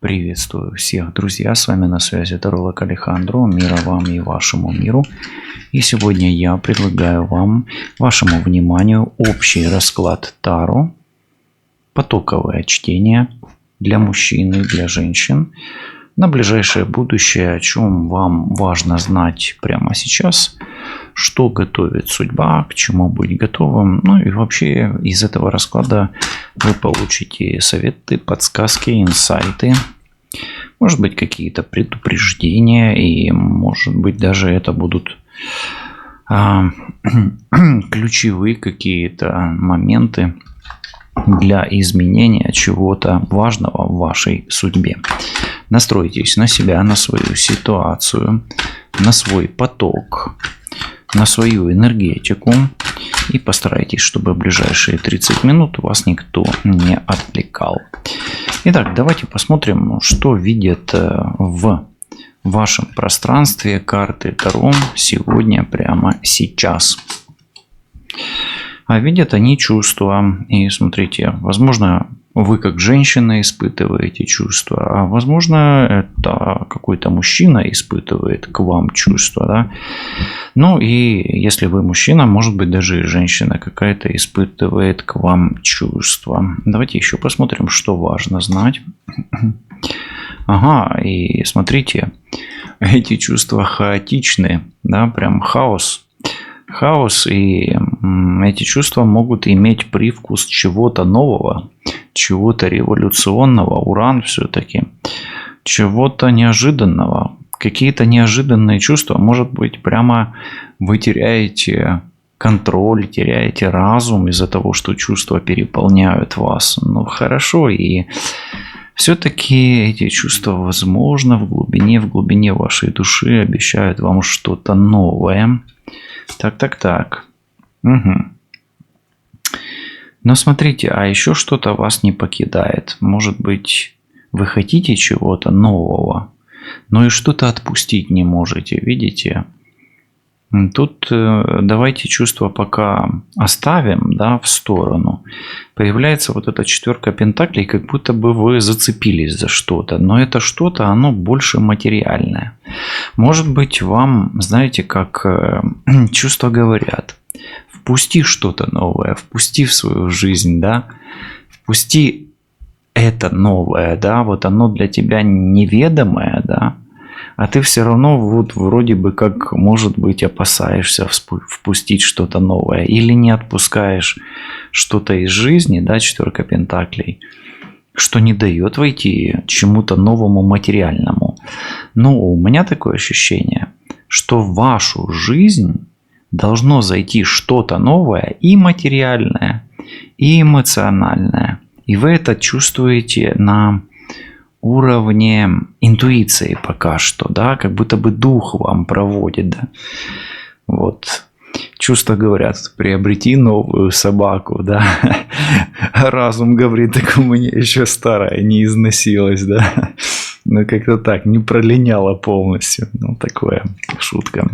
Приветствую всех, друзья! С вами на связи таролог Алехандро. Мира вам и вашему миру. И сегодня я предлагаю вам, вашему вниманию, общий расклад Таро, потоковое чтение для мужчин и для женщин на ближайшее будущее, о чем вам важно знать прямо сейчас, что готовит судьба, к чему быть готовым. Ну и вообще из этого расклада вы получите советы, подсказки, инсайты, может быть какие-то предупреждения, и может быть даже это будут ключевые какие-то моменты для изменения чего-то важного в вашей судьбе. Настройтесь на себя, на свою ситуацию, на свой поток, на свою энергетику и постарайтесь, чтобы в ближайшие 30 минут вас никто не отвлекал. Итак, давайте посмотрим, что видят в вашем пространстве карты Таро сегодня, прямо сейчас. А видят они чувства. И смотрите, возможно, вы как женщина испытываете чувства, а возможно, это какой-то мужчина испытывает к вам чувства. Да? Ну и если вы мужчина, может быть, даже и женщина какая-то испытывает к вам чувства. Давайте еще посмотрим, что важно знать. Ага, и смотрите, эти чувства хаотичны, да, прям хаос. Хаос, и эти чувства могут иметь привкус чего-то нового, чего-то революционного, уран все-таки, чего-то неожиданного. Какие-то неожиданные чувства, может быть, прямо вы теряете контроль, теряете разум из-за того, что чувства переполняют вас. Ну хорошо, и все-таки эти чувства, возможно, в глубине вашей души обещают вам что-то новое. Так. Угу. Но смотрите, а еще что-то вас не покидает. Может быть, вы хотите чего-то нового, но и что-то отпустить не можете, видите? Тут давайте чувства пока оставим, да, в сторону. Появляется вот эта четверка пентаклей, как будто бы вы зацепились за что-то. Но это что-то, оно больше материальное. Может быть, вам, знаете, как чувства говорят. Впусти что-то новое, впусти в свою жизнь, да. Впусти это новое, да. Вот оно для тебя неведомое, да. А ты все равно вот вроде бы как, может быть, опасаешься впустить что-то новое. Или не отпускаешь что-то из жизни, да, четверка пентаклей, что не дает войти чему-то новому материальному. Но у меня такое ощущение, что в вашу жизнь должно зайти что-то новое и материальное, и эмоциональное. И вы это чувствуете на уровне интуиции пока что, да, как будто бы дух вам проводит, да. Вот. Чувства говорят, приобрети новую собаку, да. Разум говорит, так у меня еще старая не износилась, да. Ну, как-то так, не пролиняла полностью. Ну, такое, шутка.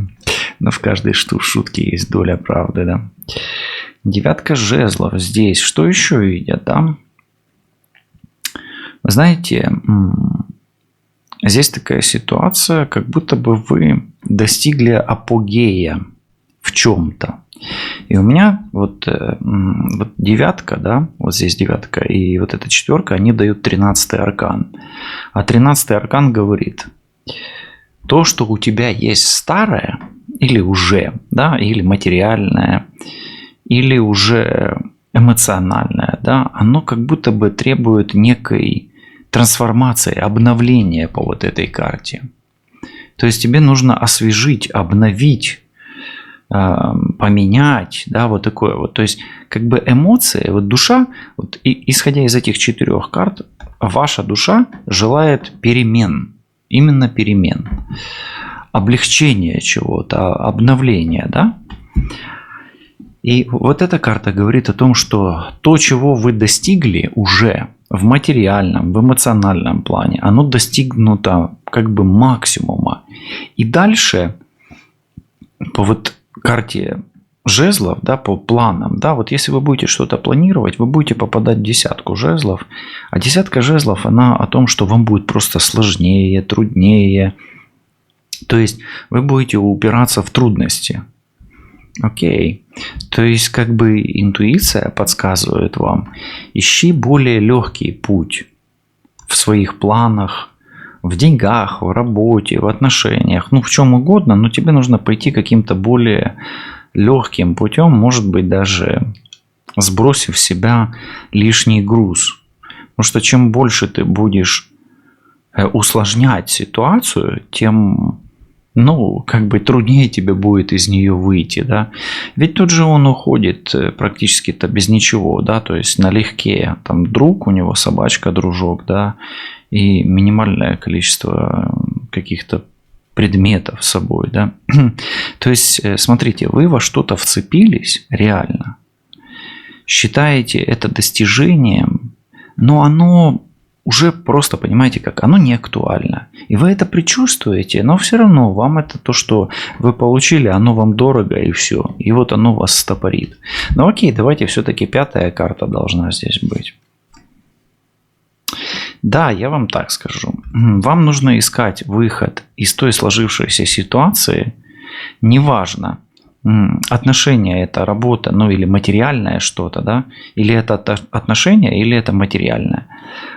Но в каждой шутке есть доля правды, да. Девятка жезлов здесь. Что еще видят, да? Знаете, здесь такая ситуация, как будто бы вы достигли апогея в чем-то. И у меня вот девятка, да, вот здесь девятка и вот эта четверка, они дают 13-й аркан. А 13-й аркан говорит, то, что у тебя есть старое, или уже, да, или материальное, или уже эмоциональное, да, оно как будто бы требует некой трансформации, обновления по вот этой карте. То есть тебе нужно освежить, обновить, поменять, да, вот такое вот. То есть как бы эмоции, вот душа, вот, исходя из этих 4 карт, ваша душа желает перемен, именно перемен, облегчения чего-то, обновления, да. И вот эта карта говорит о том, что то, чего вы достигли уже в материальном, в эмоциональном плане, оно достигнуто как бы максимума. И дальше по вот карте жезлов, да, по планам, да, вот если вы будете что-то планировать, вы будете попадать в десятку жезлов, а десятка жезлов, она о том, что вам будет просто сложнее, труднее, то есть вы будете упираться в трудности. Окей. То есть как бы интуиция подсказывает вам, ищи более легкий путь в своих планах, в деньгах, в работе, в отношениях, ну в чем угодно, но тебе нужно пойти каким-то более легким путем, может быть даже сбросив с себя лишний груз. Потому что чем больше ты будешь усложнять ситуацию, тем как бы труднее тебе будет из нее выйти, да. Ведь тут же он уходит практически-то без ничего, да, то есть налегке. Там друг у него, собачка, дружок, да, и минимальное количество каких-то предметов с собой, да. То есть, смотрите, вы во что-то вцепились реально, считаете это достижением, но оно уже просто, понимаете как, оно не актуально. И вы это предчувствуете, но все равно вам это то, что вы получили, оно вам дорого и все. И вот оно вас стопорит. Ну окей, давайте все-таки 5-я карта должна здесь быть. Да, я вам так скажу. Вам нужно искать выход из той сложившейся ситуации. Неважно, отношения это работа, или материальное что-то, да, или это отношения, или это материальное.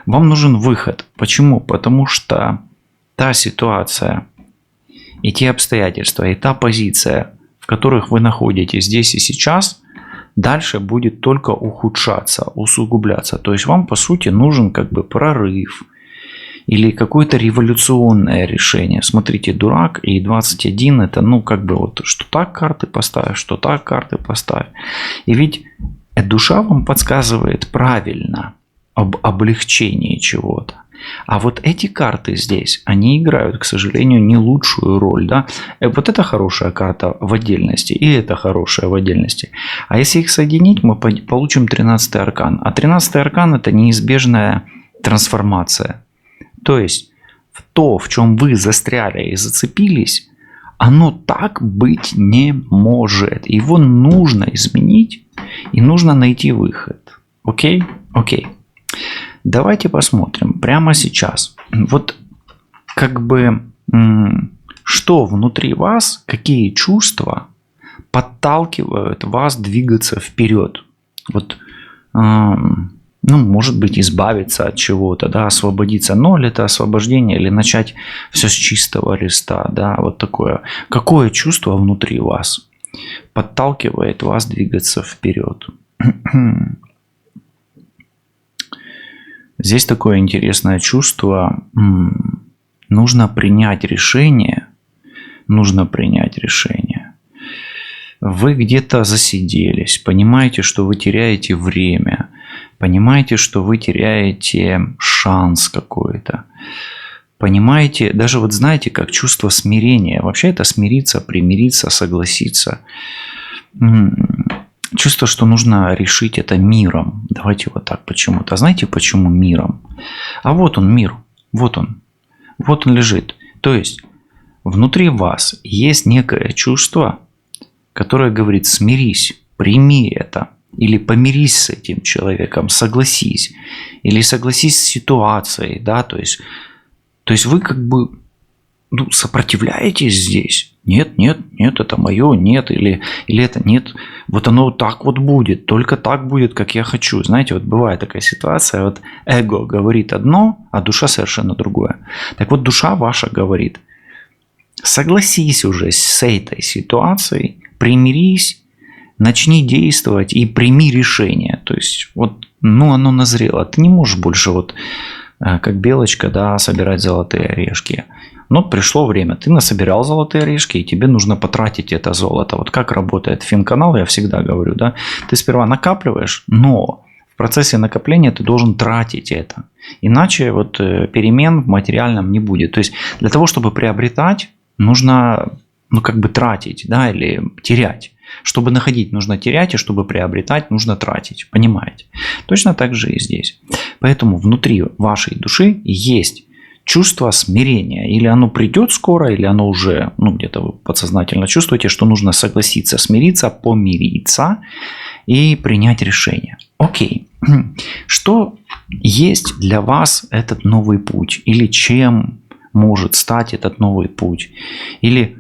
Вам нужен выход. Почему? Потому что та ситуация и те обстоятельства, и та позиция, в которых вы находитесь здесь и сейчас, дальше будет только ухудшаться, усугубляться. То есть вам, по сути, нужен как бы прорыв или какое-то революционное решение. Смотрите, дурак и 21 это, как бы вот, что так карты поставь, что так карты поставь. И ведь душа вам подсказывает правильно об облегчении чего-то. А вот эти карты здесь, они играют, к сожалению, не лучшую роль. Да? Вот это хорошая карта в отдельности, и это хорошая в отдельности. А если их соединить, мы получим 13-й аркан. А 13-й аркан это неизбежная трансформация. То есть в чем вы застряли и зацепились, оно так быть не может. Его нужно изменить и нужно найти выход. Окей? Окей. Давайте посмотрим прямо сейчас. Вот как бы что внутри вас, какие чувства подталкивают вас двигаться вперед. Вот, может быть, избавиться от чего-то, да, освободиться. Но ли это освобождение или начать все с чистого листа, да, вот такое. Какое чувство внутри вас подталкивает вас двигаться вперед? Здесь такое интересное чувство. Нужно принять решение. Вы где-то засиделись. Понимаете, что вы теряете время. Понимаете, что вы теряете шанс какой-то. Понимаете, даже вот знаете, как чувство смирения. Вообще это смириться, примириться, согласиться. Чувство, что нужно решить это миром. Давайте вот так почему-то. Знаете, почему миром? А вот он мир. Вот он. Вот он лежит. То есть внутри вас есть некое чувство, которое говорит: смирись, прими это. Или помирись с этим человеком, согласись. Или согласись с ситуацией. Да? То есть вы как бы сопротивляетесь здесь. Нет, это мое, нет, или это нет, вот оно так вот будет, только так будет, как я хочу. Знаете, вот бывает такая ситуация, вот эго говорит одно, а душа совершенно другое. Так вот, душа ваша говорит: согласись уже с этой ситуацией, примирись, начни действовать и прими решение. То есть, вот, оно назрело. Ты не можешь больше вот как белочка, да, собирать золотые орешки. Но пришло время, ты насобирал золотые орешки, и тебе нужно потратить это золото. Вот как работает финканал, я всегда говорю, да, ты сперва накапливаешь, но в процессе накопления ты должен тратить это. Иначе вот перемен в материальном не будет. То есть для того, чтобы приобретать, нужно тратить, да, или терять. Чтобы находить, нужно терять, и чтобы приобретать, нужно тратить. Понимаете? Точно так же и здесь. Поэтому внутри вашей души есть чувство смирения. Или оно придет скоро, или оно уже, где-то вы подсознательно чувствуете, что нужно согласиться, смириться, помириться и принять решение. Окей. Что есть для вас этот новый путь? Или чем может стать этот новый путь? Или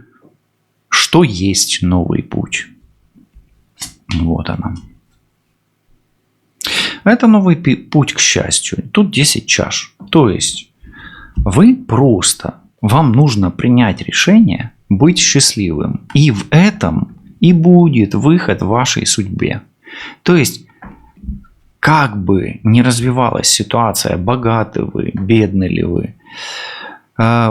что есть новый путь? Вот она. Это новый путь к счастью. Тут 10 чаш. То есть вам нужно принять решение быть счастливым. И в этом и будет выход в вашей судьбе. То есть, как бы ни развивалась ситуация, богаты вы, бедны ли вы,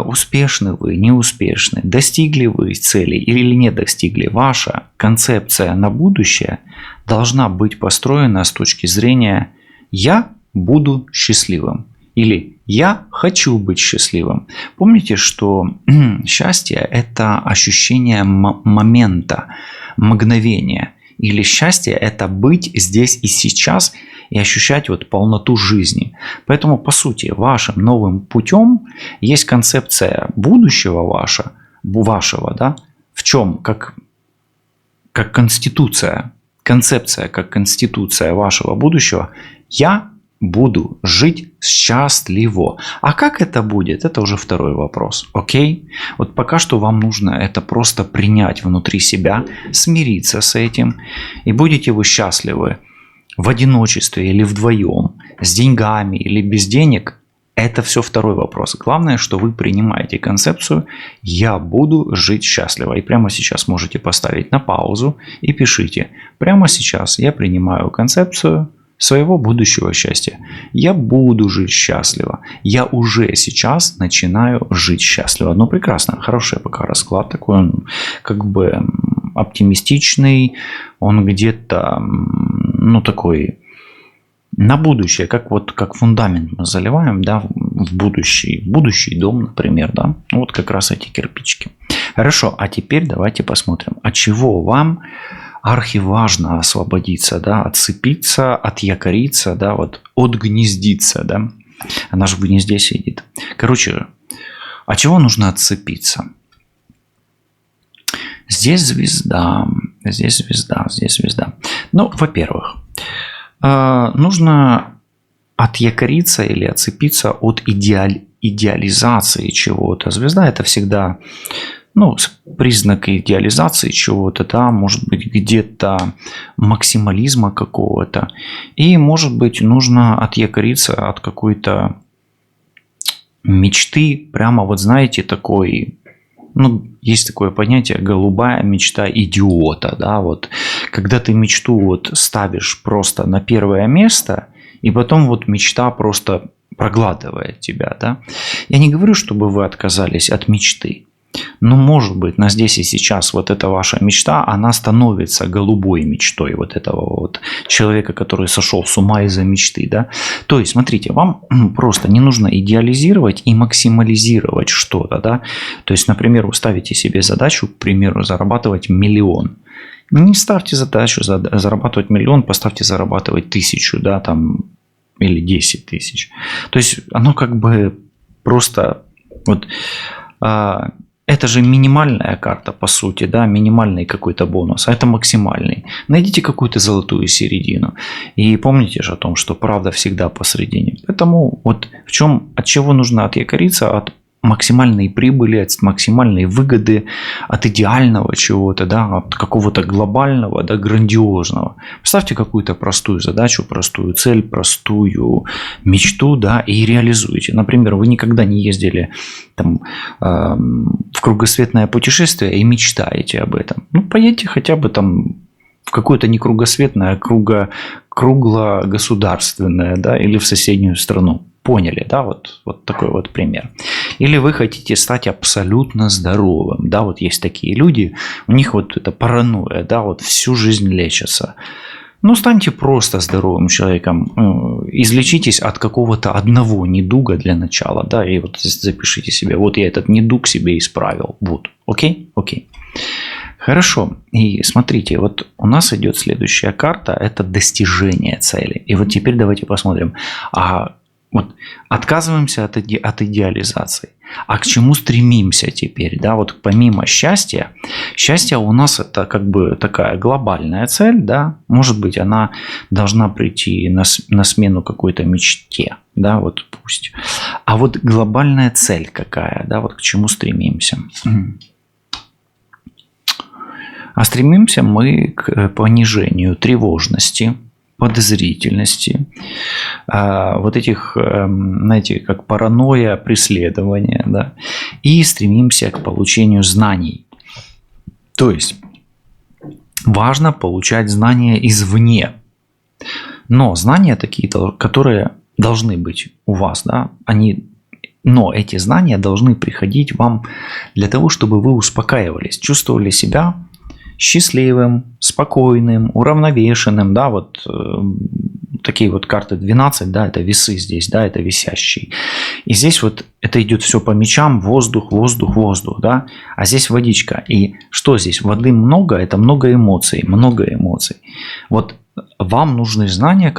успешны вы, неуспешны, достигли вы цели или не достигли, ваша концепция на будущее должна быть построена с точки зрения «я буду счастливым» или «я хочу быть счастливым». Помните, что счастье – это ощущение момента, мгновения. Или счастье – это быть здесь и сейчас и ощущать полноту жизни. Поэтому, по сути, вашим новым путем есть концепция будущего вашего, да, в чем? Как конституция. Концепция, как конституция вашего будущего. Я буду жить счастливо. А как это будет? Это уже второй вопрос. Окей? Вот пока что вам нужно это просто принять внутри себя, смириться с этим. И будете вы счастливы в одиночестве или вдвоем, с деньгами или без денег. Это все второй вопрос. Главное, что вы принимаете концепцию «я буду жить счастливо». И прямо сейчас можете поставить на паузу и пишите. Прямо сейчас я принимаю концепцию своего будущего счастья. Я буду жить счастливо. Я уже сейчас начинаю жить счастливо. Ну, прекрасно. Хороший пока расклад такой. Он как бы оптимистичный. Он где-то, такой на будущее. Как фундамент мы заливаем, да, в будущий дом, например, да. Вот как раз эти кирпичики. Хорошо. А теперь давайте посмотрим, от чего вам архиважно освободиться, да, отцепиться, отякориться, да, отгнездиться, да. Она же в гнезде сидит. Короче, от чего нужно отцепиться? Здесь звезда. Ну, во-первых, нужно отякориться или отцепиться от идеализации чего-то. Звезда – это всегда признак идеализации чего-то, да, может быть, где-то максимализма какого-то. И, может быть, нужно отякориться от какой-то мечты, прямо знаете, такой, есть такое понятие голубая мечта идиота, да, когда ты мечту ставишь просто на первое место, и потом мечта просто проглатывает тебя, да. Я не говорю, чтобы вы отказались от мечты. Но, может быть, на здесь и сейчас эта ваша мечта, она становится голубой мечтой этого человека, который сошел с ума из-за мечты, да. То есть, смотрите, вам просто не нужно идеализировать и максимализировать что-то, да. То есть, например, вы ставите себе задачу, к примеру, зарабатывать 1 000 000. Не ставьте задачу зарабатывать 1 000 000, поставьте зарабатывать 1000, да, там, или 10 000. То есть, оно как бы просто это же минимальная карта, по сути, да, минимальный какой-то бонус, а это максимальный. Найдите какую-то золотую середину. И помните же о том, что правда всегда посредине. Поэтому от чего нужно отякориться? От максимальной прибыли, от максимальной выгоды, от идеального чего-то, да, от какого-то глобального, да, грандиозного. Поставьте какую-то простую задачу, простую цель, простую мечту, да, и реализуйте. Например, вы никогда не ездили в кругосветное путешествие и мечтаете об этом. Поедьте хотя бы в какое-то не кругосветное, а круглогосударственное, да, или в соседнюю страну. Поняли, да, такой пример. Или вы хотите стать абсолютно здоровым, да, есть такие люди, у них это паранойя, да, всю жизнь лечатся. Станьте просто здоровым человеком, излечитесь от какого-то одного недуга для начала, да, и запишите себе, я этот недуг себе исправил, окей? Хорошо, и смотрите, у нас идет следующая карта, это достижение цели. И теперь давайте посмотрим, а Вот отказываемся от идеализации. А к чему стремимся теперь? Да, вот помимо счастья, счастье у нас это как бы такая глобальная цель, да, может быть, она должна прийти на смену какой-то мечте, да, вот пусть. А вот глобальная цель какая, да, вот к чему стремимся? А стремимся мы к понижению тревожности, подозрительности, вот этих, знаете, как паранойя, преследования, да, и стремимся к получению знаний. То есть важно получать знания извне, но знания такие, которые должны быть у вас, да, но эти знания должны приходить вам для того, чтобы вы успокаивались, чувствовали себя счастливым, спокойным, уравновешенным, да, вот такие вот карты 12, да, это весы здесь, да, это висящий. И здесь вот это идет все по мечам, воздух, воздух, воздух, да, а здесь водичка. И что здесь? Воды много, это много эмоций, много эмоций. Вот вам нужны знания,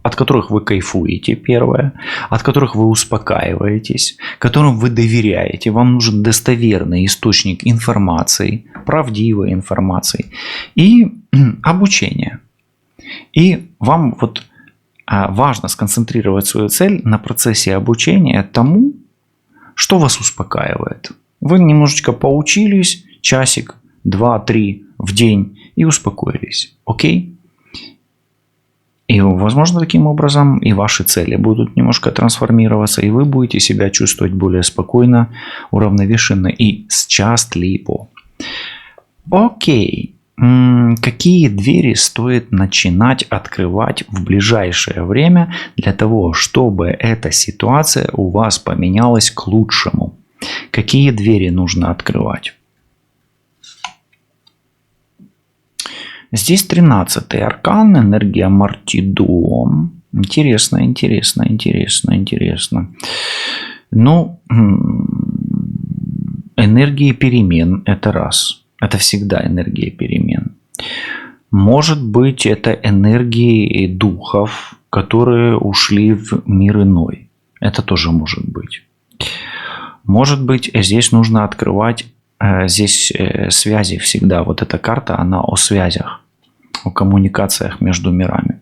от которых вы кайфуете, первое, от которых вы успокаиваетесь, которым вы доверяете. Вам нужен достоверный источник информации, правдивой информации и обучение. И вам вот важно сконцентрировать свою цель на процессе обучения тому, что вас успокаивает. Вы немножечко поучились, часик, 2-3 в день и успокоились. Окей? И, возможно, таким образом и ваши цели будут немножко трансформироваться, и вы будете себя чувствовать более спокойно, уравновешенно и счастливо. Окей. Какие двери стоит начинать открывать в ближайшее время для того, чтобы эта ситуация у вас поменялась к лучшему? Какие двери нужно открывать? Здесь 13-й аркан, энергия Мартидо. Интересно, интересно, интересно, интересно. Ну, энергии перемен – это раз. Это всегда энергия перемен. Может быть, это энергии духов, которые ушли в мир иной. Это тоже может быть. Может быть, здесь нужно открывать. Здесь связи всегда. Вот эта карта, она о связях, о коммуникациях между мирами.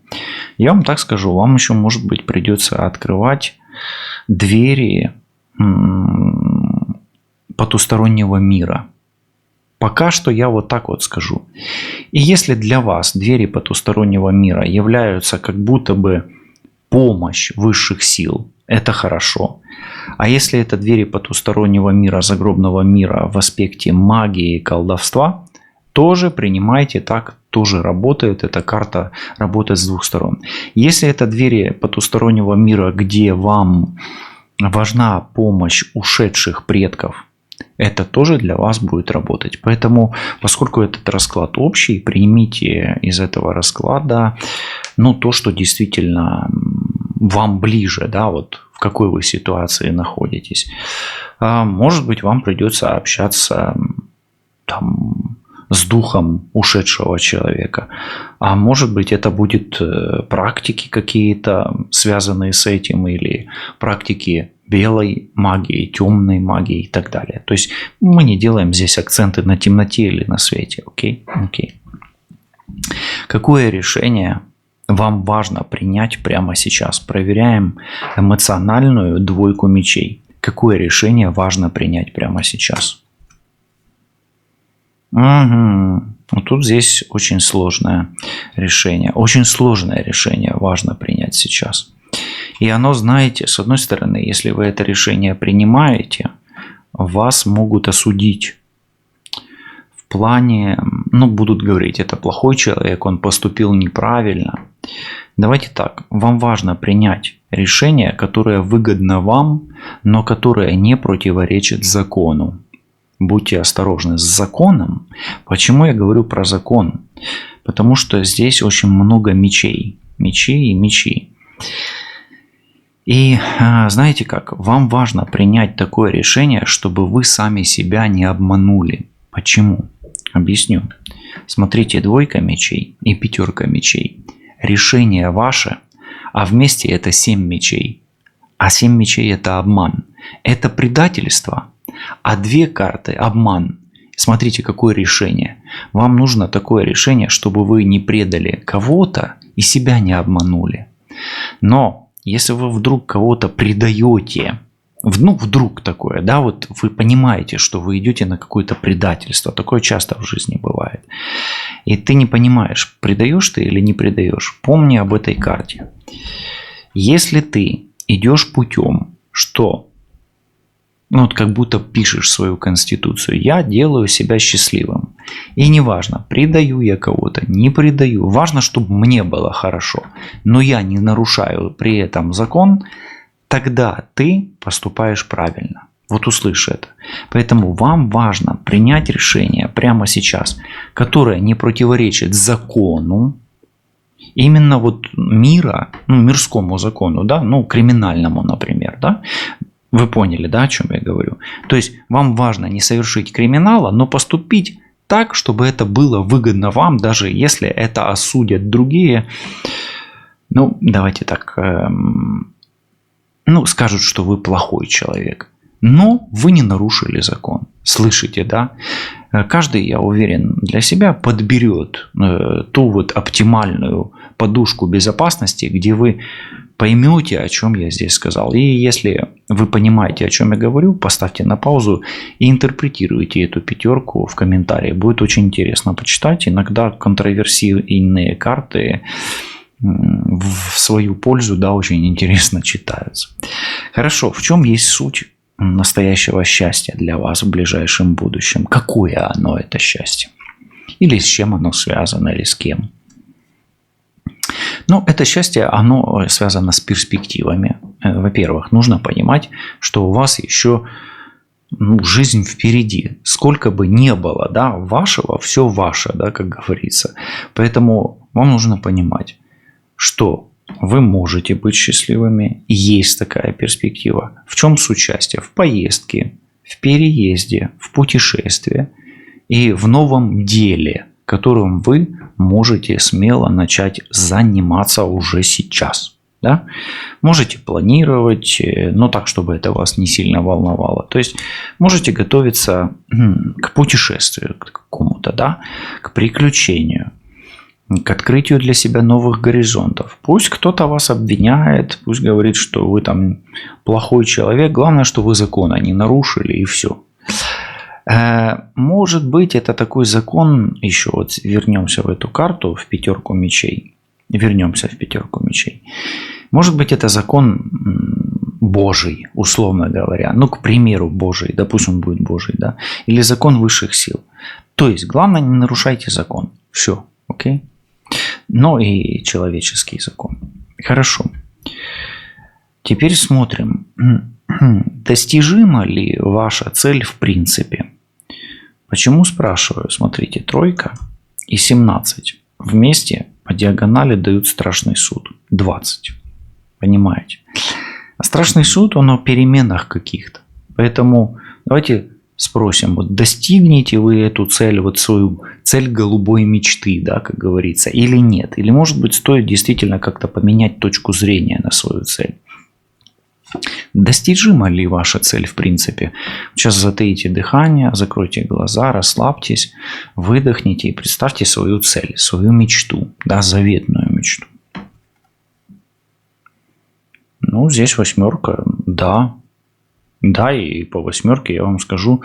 Я вам так скажу, вам еще, может быть, придется открывать двери потустороннего мира. Пока что я вот так вот скажу. И если для вас двери потустороннего мира являются как будто бы помощь высших сил, это хорошо. А если это двери потустороннего мира, загробного мира в аспекте магии и колдовства, тоже принимайте так, тоже работает. Эта карта работает с двух сторон. Если это двери потустороннего мира, где вам важна помощь ушедших предков, это тоже для вас будет работать. Поэтому, поскольку этот расклад общий, примите из этого расклада то, что действительно вам ближе, да, вот в какой вы ситуации находитесь. Может быть, вам придется общаться с духом ушедшего человека. А может быть, это будет практики какие-то, связанные с этим, или практики белой магии, темной магии и так далее. То есть мы не делаем здесь акценты на темноте или на свете. Окей? Окей. Какое решение вам важно принять прямо сейчас? Проверяем эмоциональную двойку мечей. Какое решение важно принять прямо сейчас? Вот тут здесь очень сложное решение. Очень сложное решение важно принять сейчас. И оно, знаете, с одной стороны, если вы это решение принимаете, вас могут осудить. В плане, будут говорить, это плохой человек, он поступил неправильно. Давайте так, вам важно принять решение, которое выгодно вам, но которое не противоречит закону. Будьте осторожны с законом. Почему я говорю про закон? Потому что здесь очень много мечей. Мечей и мечи. И знаете как? Вам важно принять такое решение, чтобы вы сами себя не обманули. Почему? Объясню. Смотрите, двойка мечей и пятерка мечей. Решение ваше, а вместе это 7 мечей. а 7 мечей – это обман. Это предательство, а 2 карты – обман. Смотрите, какое решение. Вам нужно такое решение, чтобы вы не предали кого-то и себя не обманули. Но если вы вдруг кого-то предаете, вдруг такое, да, вот вы понимаете, что вы идете на какое-то предательство, такое часто в жизни бывает, и ты не понимаешь, предаешь ты или не предаешь, помни об этой карте. Если ты идешь путем, что вот как будто пишешь свою конституцию, я делаю себя счастливым. И неважно, предаю я кого-то, не предаю. Важно, чтобы мне было хорошо. Но я не нарушаю при этом закон, тогда ты поступаешь правильно. Вот услышь это. Поэтому вам важно принять решение прямо сейчас, которое не противоречит закону, именно вот мира, мирскому закону, да, криминальному, например, да. Вы поняли, да, о чем я говорю? То есть вам важно не совершить криминала, но поступить так, чтобы это было выгодно вам, даже если это осудят другие. Давайте так, скажут, что вы плохой человек. Но вы не нарушили закон. Слышите, да? Каждый, я уверен, для себя подберет ту вот оптимальную подушку безопасности, где вы поймете, о чем я здесь сказал. И если вы понимаете, о чем я говорю, поставьте на паузу и интерпретируйте эту 5 в комментарии. Будет очень интересно почитать. Иногда контроверсийные карты в свою пользу, да, очень интересно читаются. Хорошо, в чем есть суть настоящего счастья для вас в ближайшем будущем? Какое оно, это счастье? Или с чем оно связано, или с кем? Это счастье, оно связано с перспективами. Во-первых, нужно понимать, что у вас еще жизнь впереди. Сколько бы ни было, да, вашего, все ваше, да, как говорится. Поэтому вам нужно понимать, что вы можете быть счастливыми, есть такая перспектива. В чем суть счастья? В поездке, в переезде, в путешествии и в новом деле, которым вы можете смело начать заниматься уже сейчас. Да? Можете планировать, но так, чтобы это вас не сильно волновало. То есть можете готовиться к путешествию, к какому-то, да? К приключению, к открытию для себя новых горизонтов. Пусть кто-то вас обвиняет, пусть говорит, что вы там плохой человек. Главное, что вы закона не нарушили, и все. Может быть, это такой закон, еще вот вернемся в эту карту, в 5 мечей. Вернемся в 5 мечей. Может быть, это закон Божий, условно говоря. К примеру, Божий. Да пусть он будет Божий, да. Или закон высших сил. То есть, главное, не нарушайте закон. Все, окей? Но и человеческий закон. Хорошо. Теперь смотрим. Достижима ли ваша цель в принципе? Почему спрашиваю? Смотрите, 3 и 17 вместе по диагонали дают страшный суд. 20. Понимаете? А страшный суд, он о переменах каких-то. Поэтому давайте спросим, вот достигнете вы эту цель, вот свою цель голубой мечты, да, как говорится, или нет? Или, может быть, стоит действительно как-то поменять точку зрения на свою цель? Достижима ли ваша цель в принципе? Сейчас затаите дыхание, закройте глаза, расслабьтесь, выдохните и представьте свою цель, свою мечту, да, заветную мечту. Здесь 8, да. Да, и по 8 я вам скажу,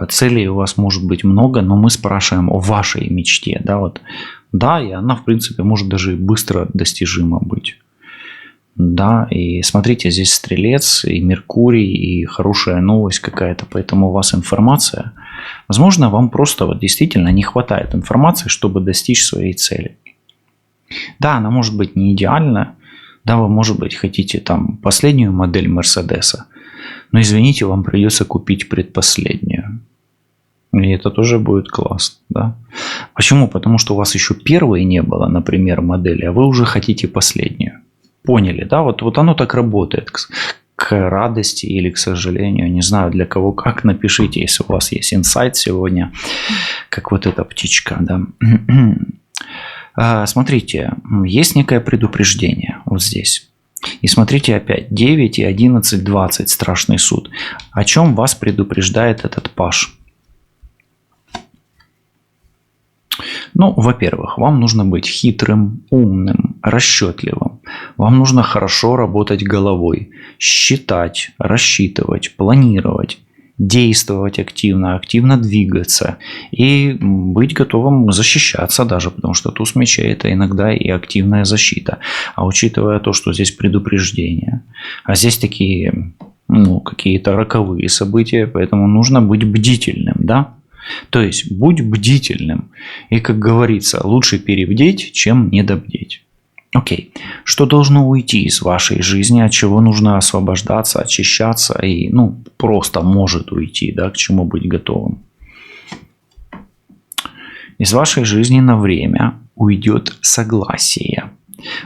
целей у вас может быть много, но мы спрашиваем о вашей мечте, да, вот. Да, и она, в принципе, может даже быстро достижима быть. Да, и смотрите, здесь Стрелец, и Меркурий, и хорошая новость какая-то, поэтому у вас информация. Возможно, вам просто вот действительно не хватает информации, чтобы достичь своей цели. Да, она может быть не идеальна, да, вы, может быть, хотите там последнюю модель Мерседеса, но, извините, вам придется купить предпоследнюю. И это тоже будет классно, да? Почему? Потому что у вас еще первой не было, например, модели, а вы уже хотите последнюю. Поняли, да? Вот оно так работает. К радости или к сожалению. Не знаю, для кого как. Напишите, если у вас есть инсайт сегодня. Как вот эта птичка, да? Смотрите, есть некое предупреждение вот здесь. И смотрите опять, 9 и 11, 20, страшный суд. О чем вас предупреждает этот паж? Ну, во-первых, вам нужно быть хитрым, умным, расчетливым. Вам нужно хорошо работать головой, считать, рассчитывать, планировать, действовать активно, активно двигаться и быть готовым защищаться даже, потому что туз мечей – это иногда и активная защита. А учитывая то, что здесь предупреждение, а здесь такие, какие-то роковые события, поэтому нужно быть бдительным, да? То есть, будь бдительным. И, как говорится, лучше перебдеть, чем недобдеть. Окей. Что должно уйти из вашей жизни, от чего нужно освобождаться, очищаться и, просто может уйти, да, к чему быть готовым. Из вашей жизни на время уйдет согласие.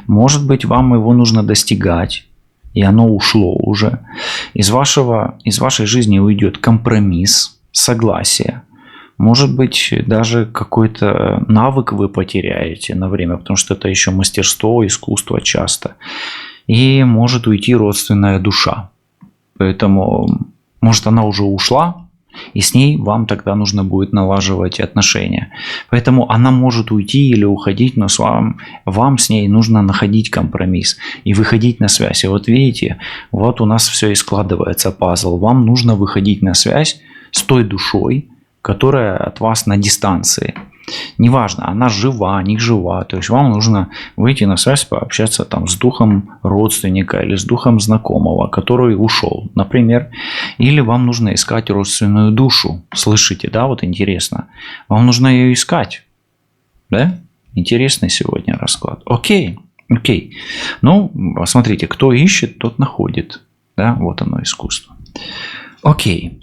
Может быть, вам его нужно достигать, и оно ушло уже. Из вашей жизни уйдет компромисс, согласие. Может быть, даже какой-то навык вы потеряете на время, потому что это еще мастерство, искусство часто. И может уйти родственная душа. Поэтому, может, она уже ушла, и с ней вам тогда нужно будет налаживать отношения. Поэтому она может уйти или уходить, но вам с ней нужно находить компромисс и выходить на связь. И вот видите, вот у нас все и складывается пазл. Вам нужно выходить на связь с той душой, которая от вас на дистанции. Неважно, она жива, не жива. То есть вам нужно выйти на связь, пообщаться там с духом родственника или с духом знакомого, который ушел, например. Или вам нужно искать родственную душу. Слышите, да, вот интересно. Вам нужно ее искать. Да? Интересный сегодня расклад. Окей. Ну, смотрите, кто ищет, тот находит. Да, вот оно искусство. Окей.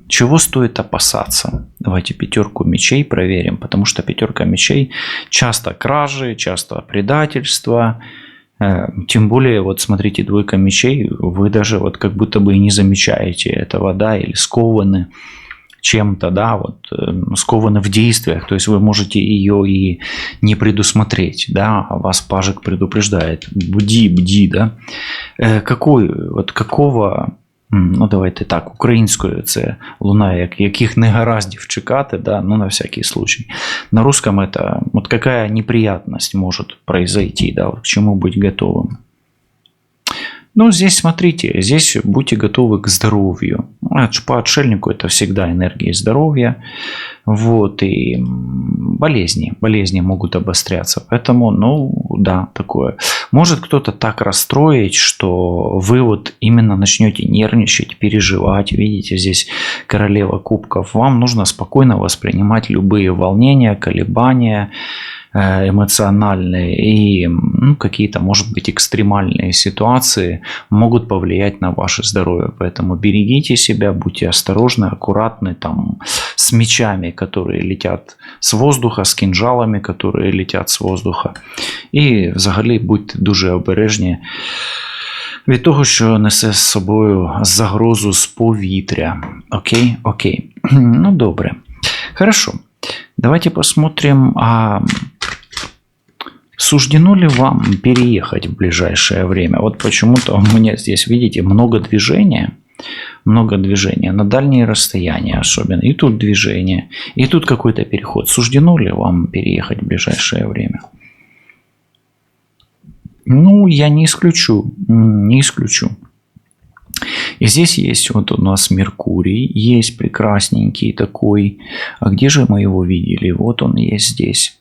Чего стоит опасаться? Давайте пятерку мечей проверим, потому что пятерка мечей часто кражи, часто предательство. Тем более, вот смотрите, двойка мечей, вы даже вот как будто бы и не замечаете этого, да, или скованы чем-то, да, вот скованы в действиях, то есть вы можете ее и не предусмотреть, да, а вас пажик предупреждает. Бди, да. Какого... давайте так, українською це лунає, яких не гараздів чекати, да, на всякий случай. На русском это, вот какая неприятность может произойти, да, вот к чему быть готовым. Здесь смотрите, здесь будьте готовы к здоровью. По отшельнику это всегда энергия здоровья. Вот, и болезни могут обостряться. Поэтому, да, такое. Может кто-то так расстроить, что вы вот именно начнете нервничать, переживать. Видите, здесь королева кубков. Вам нужно спокойно воспринимать любые волнения, колебания эмоциональные и какие-то, может быть, экстремальные ситуации могут повлиять на ваше здоровье. Поэтому берегите себя, будьте осторожны, аккуратны там с мечами, которые летят с воздуха, з кинжалами, которые летять з воздуха. І взагалі будьте дуже обережні від того, що несе з собою загрозу з повітря. Окей. Добре. Хорошо. Давайте посмотрим, суждено ли вам переехать в ближайшее время? Вот почему-то у меня здесь, видите, много движения на дальние расстояния особенно. И тут движение, и тут какой-то переход. Суждено ли вам переехать в ближайшее время? Я не исключу. И здесь есть вот у нас Меркурий, есть прекрасненький такой. А где же мы его видели? Вот он есть здесь.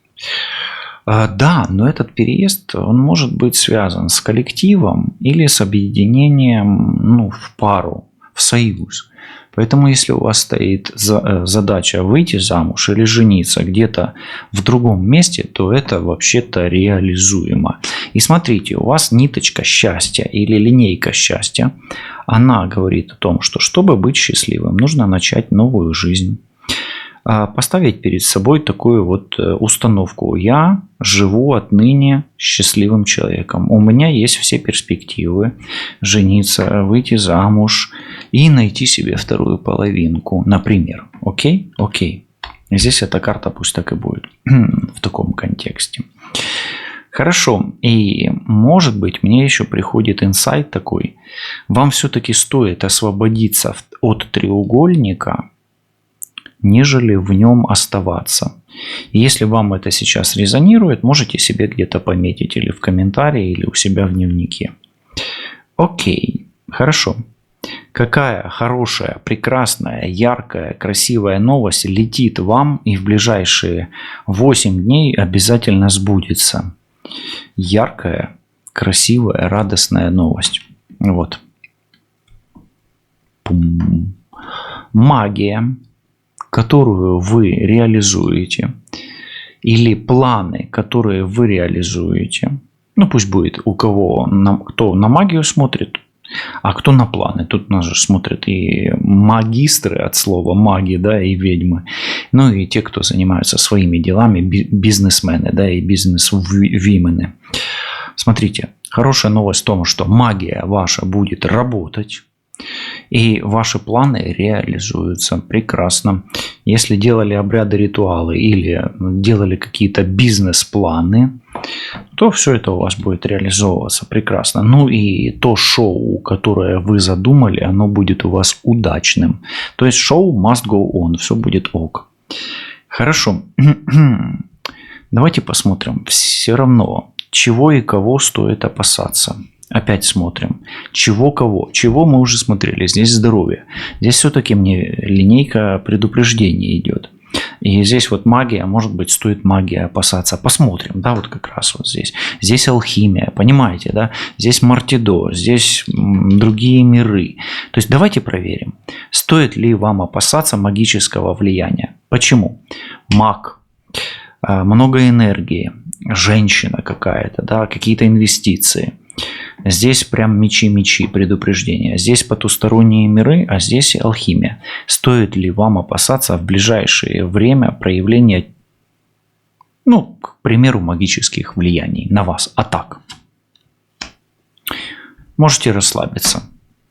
Да, но этот переезд, он может быть связан с коллективом или с объединением в пару, в союз. Поэтому если у вас стоит задача выйти замуж или жениться где-то в другом месте, то это вообще-то реализуемо. И смотрите, у вас ниточка счастья или линейка счастья, она говорит о том, что чтобы быть счастливым, нужно начать новую жизнь. Поставить перед собой такую вот установку. Я живу отныне счастливым человеком. У меня есть все перспективы жениться, выйти замуж и найти себе вторую половинку, например. Окей. Здесь эта карта пусть так и будет в таком контексте. Хорошо. И может быть мне еще приходит инсайт такой. Вам все-таки стоит освободиться от треугольника, нежели в нем оставаться. Если вам это сейчас резонирует, можете себе где-то пометить или в комментарии, или у себя в дневнике. Окей, хорошо. Какая хорошая, прекрасная, яркая, красивая новость летит вам и в ближайшие 8 дней обязательно сбудется? Яркая, красивая, радостная новость. Вот. Пум. Магия, которую вы реализуете, или планы, которые вы реализуете, ну пусть будет у кого, кто на магию смотрит, а кто на планы. Тут нас же смотрят и магистры от слова маги, да, и ведьмы, ну и те, кто занимаются своими делами, бизнесмены, да, и бизнес-вимены. Смотрите, хорошая новость в том, что магия ваша будет работать, и ваши планы реализуются прекрасно. Если делали обряды, ритуалы или делали какие-то бизнес-планы, то все это у вас будет реализовываться прекрасно. Ну и то шоу, которое вы задумали, оно будет у вас удачным. То есть шоу must go on, все будет ок. Хорошо. Давайте посмотрим. Все равно, чего и кого стоит опасаться. Опять смотрим. Чего кого? Чего мы уже смотрели? Здесь здоровье. Здесь все-таки мне линейка предупреждений идет. И здесь вот магия, может быть, стоит магия опасаться. Посмотрим, да, вот как раз вот здесь. Здесь алхимия, понимаете, да? Здесь Мартидо, здесь другие миры. То есть давайте проверим, стоит ли вам опасаться магического влияния. Почему? Маг, много энергии, женщина какая-то, да, какие-то инвестиции. Здесь прям мечи, предупреждения. Здесь потусторонние миры, а здесь алхимия. Стоит ли вам опасаться в ближайшее время проявления, ну, к примеру, магических влияний на вас, атак? Можете расслабиться.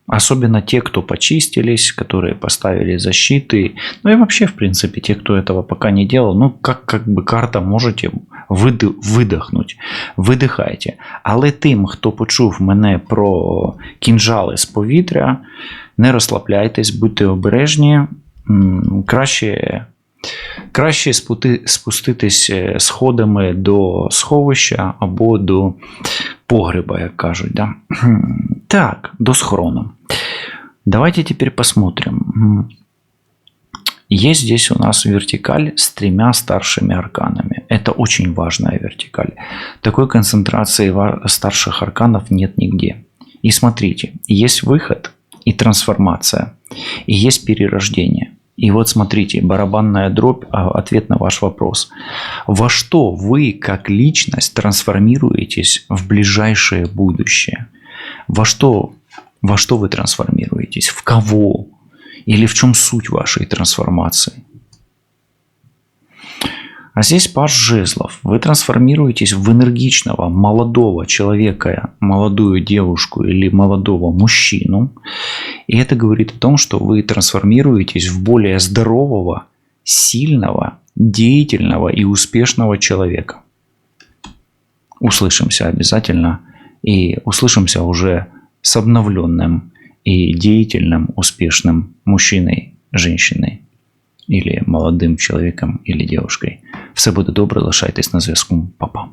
Особенно те, кто почистились, которые поставили защиты. Ну и вообще, в принципе, те, кто этого пока не делал, ну, как бы карта можете видихнути. Видихайте. Але тим, хто почув мене про кінжали з повітря, не розслабляйтесь, будьте обережні. Краще спуститись сходами до сховища або до погреба, як кажуть. Да? Так, до схрона. Давайте теперь посмотрим. Есть здесь у нас вертикаль с 3 старшими арканами. Это очень важная вертикаль. Такой концентрации старших арканов нет нигде. И смотрите, есть выход и трансформация, и есть перерождение. И вот смотрите, барабанная дробь, ответ на ваш вопрос. Во что вы, как личность, трансформируетесь в ближайшее будущее? Во что вы трансформируетесь? В кого? Или в чем суть вашей трансформации? А здесь паж жезлов. Вы трансформируетесь в энергичного, молодого человека, молодую девушку или молодого мужчину. И это говорит о том, что вы трансформируетесь в более здорового, сильного, деятельного и успешного человека. Услышимся обязательно. И услышимся уже с обновленным и деятельным, успешным мужчиной, женщиной или молодым человеком или девушкой. Все буде добре, лишайтесь на зв'язку. Па-па.